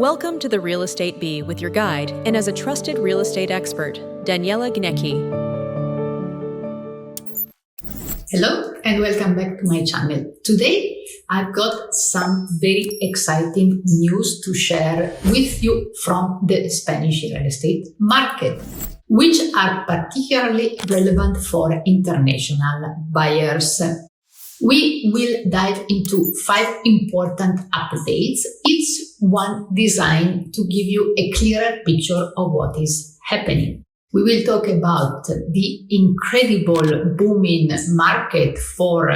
Welcome to the Real Estate Bee with your guide and as a trusted real estate expert, Daniela Gnecchi. Hello and welcome back to my channel. Today I've got some very exciting news to share with you from the Spanish real estate market, which are particularly relevant for international buyers. We will dive into 5 important updates, each one designed to give you a clearer picture of what is happening. We will talk about the incredible booming market for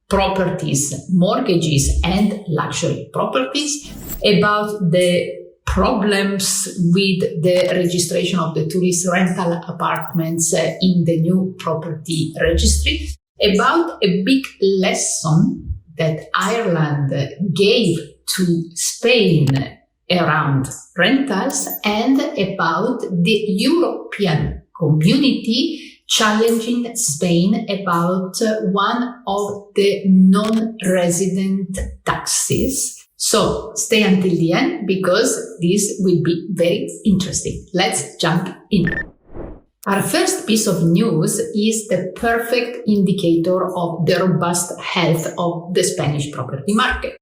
properties, mortgages, and luxury properties, about the problems with the registration of the tourist rental apartments in the new property registry, about a big lesson that Ireland gave to Spain around rentals, and about the European community challenging Spain about one of the non-resident taxes. So stay until the end because this will be very interesting. Let's jump in. Our first piece of news is the perfect indicator of the robust health of the Spanish property market.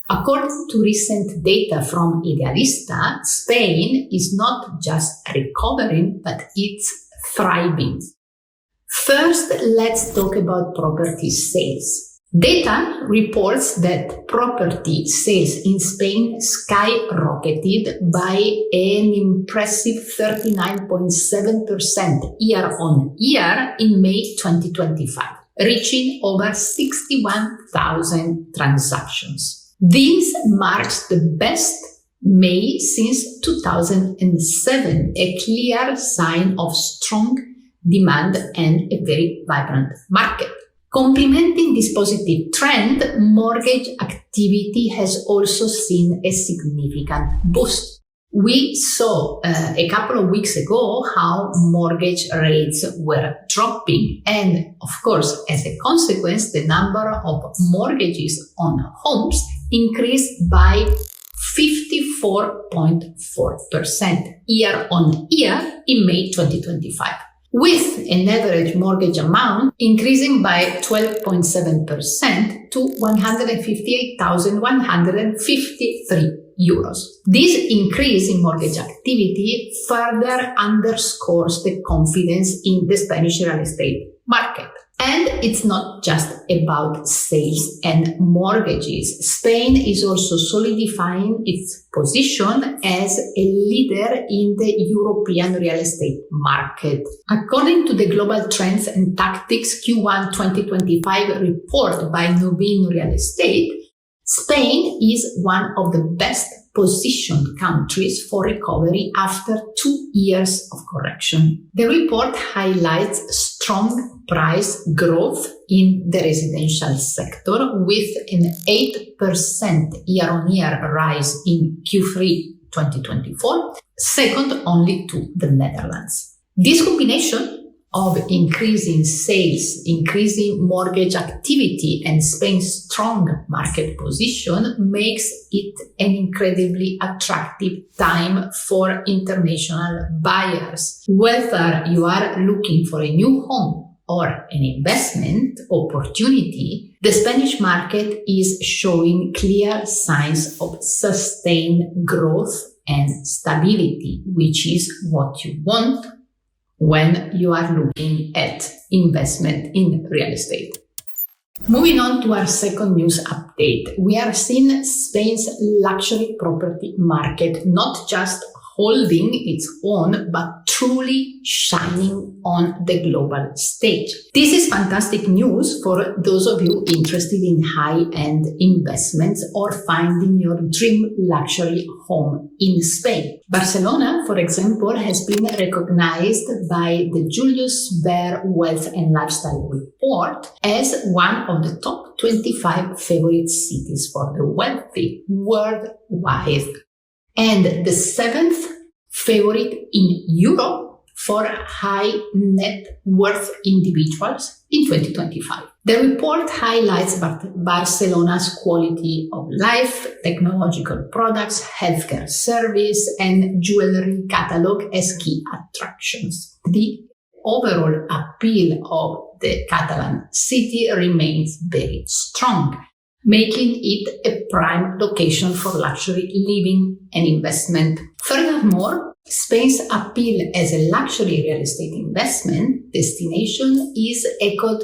According to recent data from Idealista, Spain is not just recovering, but it's thriving. First, let's talk about property sales. Data reports that property sales in Spain skyrocketed by an impressive 39.7% year-on-year in May 2025, reaching over 61,000 transactions. This marks the best May since 2007, a clear sign of strong demand and a very vibrant market. Complementing this positive trend, mortgage activity has also seen a significant boost. We saw a couple of weeks ago how mortgage rates were dropping, and of course, as a consequence, the number of mortgages on homes increased by 54.4% year-on-year in May 2025. With an average mortgage amount increasing by 12.7% to €158,153. This increase in mortgage activity further underscores the confidence in the Spanish real estate market. And it's not just about sales and mortgages. Spain is also solidifying its position as a leader in the European real estate market. According to the Global Trends and Tactics Q1 2025 report by Nuveen Real Estate, Spain is one of the best positioned countries for recovery after 2 years of correction. The report highlights strong price growth in the residential sector with an 8% year-on-year rise in Q3 2024, second only to the Netherlands. This combination of increasing sales, increasing mortgage activity, and Spain's strong market position makes it an incredibly attractive time for international buyers. Whether you are looking for a new home or an investment opportunity, the Spanish market is showing clear signs of sustained growth and stability, which is what you want when you are looking at investment in real estate. Moving on to our second news update, we are seeing Spain's luxury property market not just holding its own, but truly shining on the global stage. This is fantastic news for those of you interested in high-end investments or finding your dream luxury home in Spain. Barcelona, for example, has been recognized by the Julius Baer Wealth and Lifestyle Report as one of the top 25 favorite cities for the wealthy worldwide, and the 7th favorite in Europe for high net worth individuals in 2025. The report highlights Barcelona's quality of life, technological products, healthcare service, and jewelry catalog as key attractions. The overall appeal of the Catalan city remains very strong, making it a prime location for luxury living and investment. Furthermore, Spain's appeal as a luxury real estate investment destination is echoed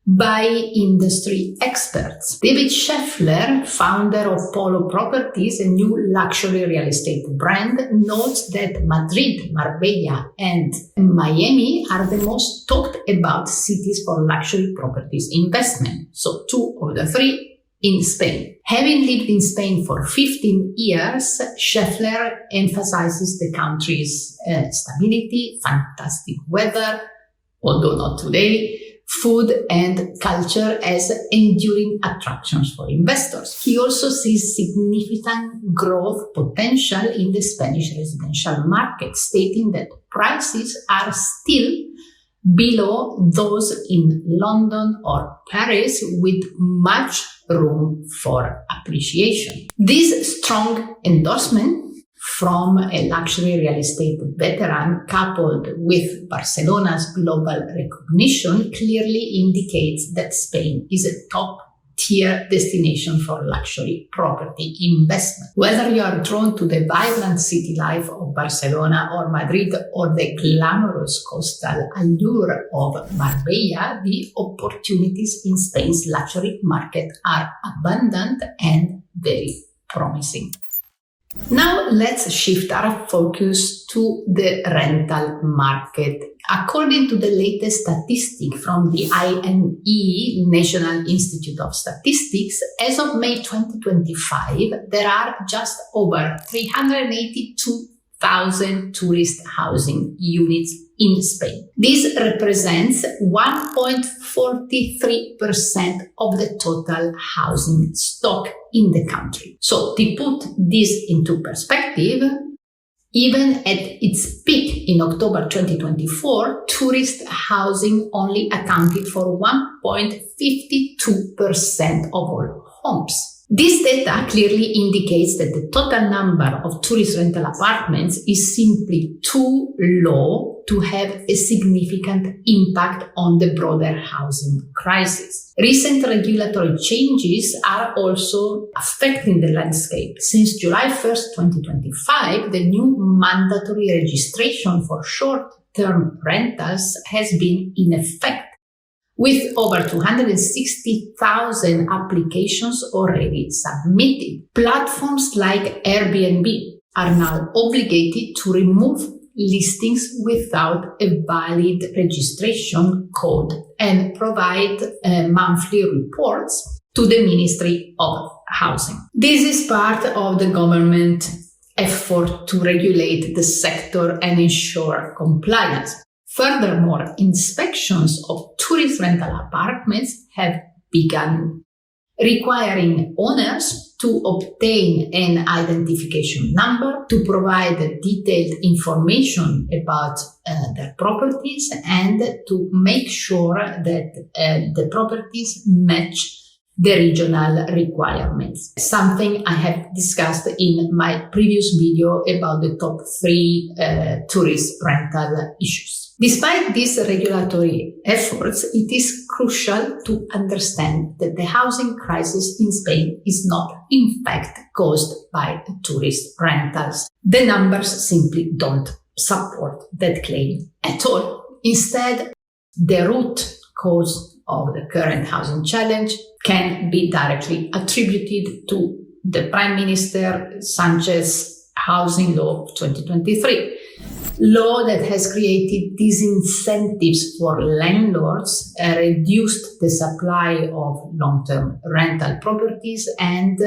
by industry experts. David Scheffler, founder of Polo Properties, a new luxury real estate brand, notes that Madrid, Marbella, and Miami are the most talked about cities for luxury properties investment. So 2 of the 3 in Spain. Having lived in Spain for 15 years, Scheffler emphasizes the country's stability, fantastic weather, although not today, food and culture as enduring attractions for investors. He also sees significant growth potential in the Spanish residential market, stating that prices are still below those in London or Paris, with much room for appreciation. This strong endorsement from a luxury real estate veteran, coupled with Barcelona's global recognition, clearly indicates that Spain is a top-tier destination for luxury property investment. Whether you are drawn to the vibrant city life of Barcelona or Madrid, or the glamorous coastal allure of Marbella, the opportunities in Spain's luxury market are abundant and very promising. Now let's shift our focus to the rental market. According to the latest statistic from the INE, National Institute of Statistics, as of May 2025, there are just over 382,000 tourist housing units in Spain. This represents 1.43% of the total housing stock in the country. So to put this into perspective, even at its peak in October 2024, tourist housing only accounted for 1.52% of all homes. This data clearly indicates that the total number of tourist rental apartments is simply too low to have a significant impact on the broader housing crisis. Recent regulatory changes are also affecting the landscape. Since July 1st, 2025, the new mandatory registration for short-term rentals has been in effect, with over 260,000 applications already submitted. Platforms like Airbnb are now obligated to remove listings without a valid registration code and provide monthly reports to the Ministry of Housing. This is part of the government effort to regulate the sector and ensure compliance. Furthermore, inspections of tourist rental apartments have begun, requiring owners to obtain an identification number, to provide detailed information about their properties, and to make sure that the properties match the regional requirements. Something I have discussed in my previous video about the top 3 tourist rental issues. Despite these regulatory efforts, it is crucial to understand that the housing crisis in Spain is not, in fact, caused by tourist rentals. The numbers simply don't support that claim at all. Instead, the root cause of the current housing challenge can be directly attributed to the Prime Minister Sanchez's housing law of 2023. Law that has created disincentives for landlords, reduced the supply of long-term rental properties, and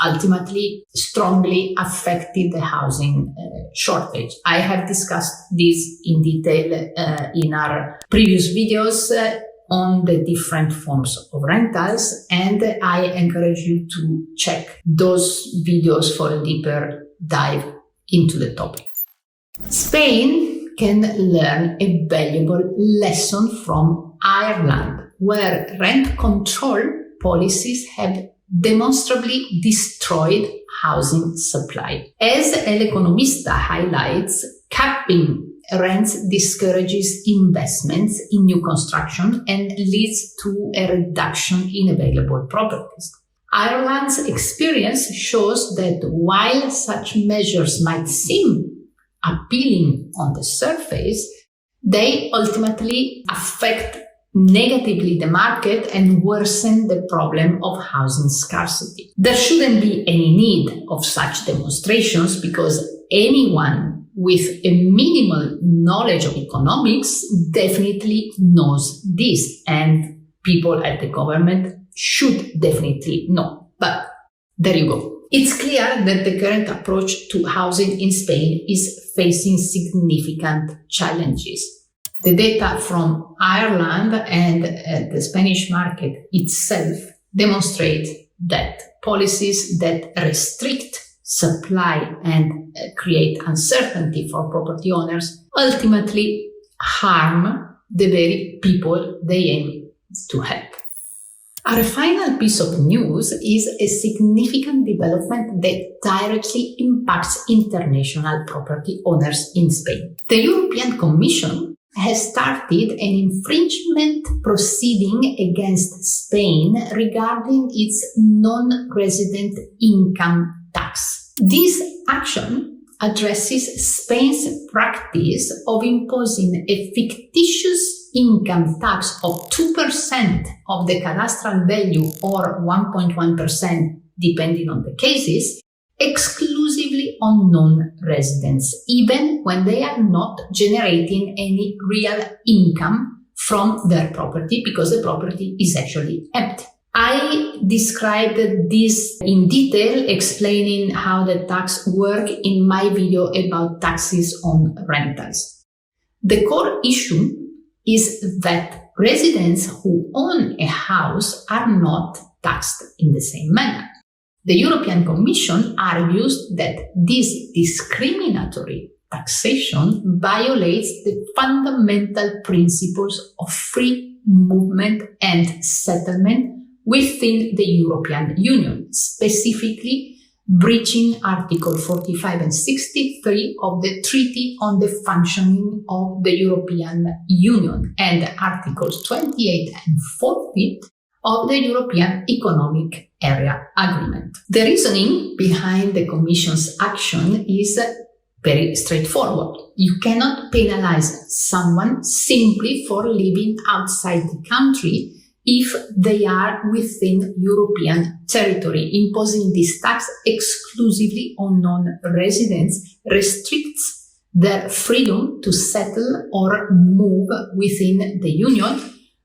ultimately strongly affected the housing shortage. I have discussed this in detail in our previous videos on the different forms of rentals, and I encourage you to check those videos for a deeper dive into the topic. Spain can learn a valuable lesson from Ireland, where rent control policies have demonstrably destroyed housing supply. As El Economista highlights, capping rents discourages investments in new construction and leads to a reduction in available properties. Ireland's experience shows that while such measures might seem appealing on the surface, they ultimately affect negatively the market and worsen the problem of housing scarcity. There shouldn't be any need of such demonstrations because anyone with a minimal knowledge of economics definitely knows this, and people at the government should definitely know. But there you go. It's clear that the current approach to housing in Spain is facing significant challenges. The data from Ireland and the Spanish market itself demonstrate that policies that restrict supply and create uncertainty for property owners ultimately harm the very people they aim to help. Our final piece of news is a significant development that directly impacts international property owners in Spain. The European Commission has started an infringement proceeding against Spain regarding its non-resident income tax. This action addresses Spain's practice of imposing a fictitious income tax of 2% of the cadastral value or 1.1% depending on the cases, exclusively on non-residents, even when they are not generating any real income from their property because the property is actually empty. I described this in detail, explaining how the tax works in my video about taxes on rentals. The core issue is that residents who own a house are not taxed in the same manner. The European Commission argues that this discriminatory taxation violates the fundamental principles of free movement and settlement within the European Union, specifically breaching Article 45 and 63 of the Treaty on the Functioning of the European Union and Articles 28 and 40 of the European Economic Area Agreement. The reasoning behind the Commission's action is very straightforward. You cannot penalize someone simply for living outside the country if they are within European territory. Imposing this tax exclusively on non-residents restricts their freedom to settle or move within the Union,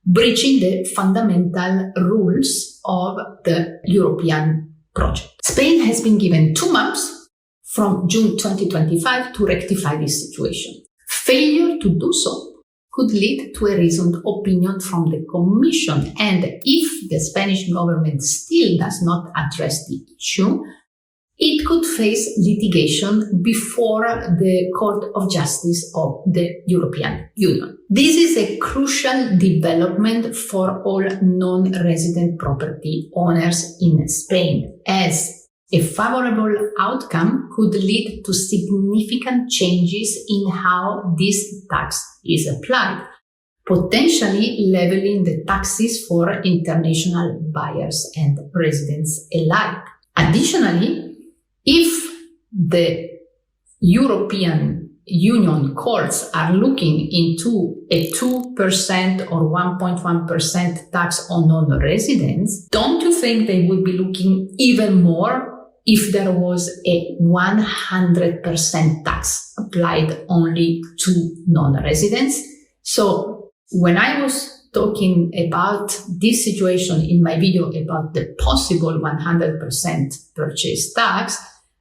breaching the fundamental rules of the European project. Spain has been given 2 months from June 2025 to rectify this situation. Failure to do so could lead to a reasoned opinion from the Commission, and if the Spanish government still does not address the issue, it could face litigation before the Court of Justice of the European Union. This is a crucial development for all non-resident property owners in Spain, as a favorable outcome could lead to significant changes in how this tax is applied, potentially leveling the taxes for international buyers and residents alike. Additionally, if the European Union courts are looking into a 2% or 1.1% tax on non-residents, don't you think they would be looking even more if there was a 100% tax applied only to non-residents? So when I was talking about this situation in my video about the possible 100% purchase tax,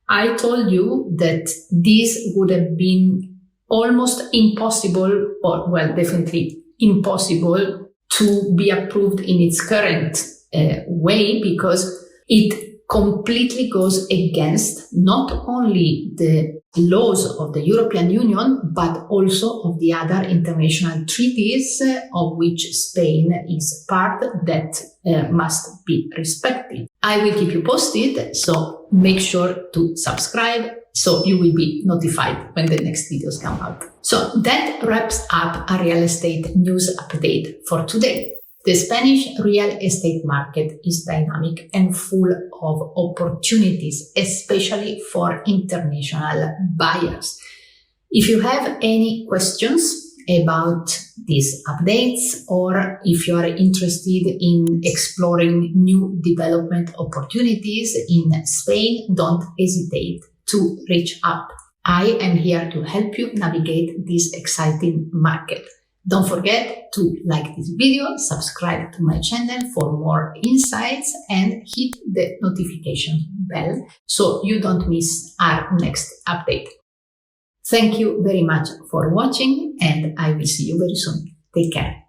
I told you that this would have been almost impossible, or well, definitely impossible to be approved in its current way, because it completely goes against not only the laws of the European Union, but also of the other international treaties of which Spain is part that must be respected. I will keep you posted, so make sure to subscribe so you will be notified when the next videos come out. So that wraps up a real estate news update for today. The Spanish real estate market is dynamic and full of opportunities, especially for international buyers. If you have any questions about these updates, or if you are interested in exploring new development opportunities in Spain, don't hesitate to reach out. I am here to help you navigate this exciting market. Don't forget to like this video, subscribe to my channel for more insights, and hit the notification bell so you don't miss our next update. Thank you very much for watching, and I will see you very soon. Take care.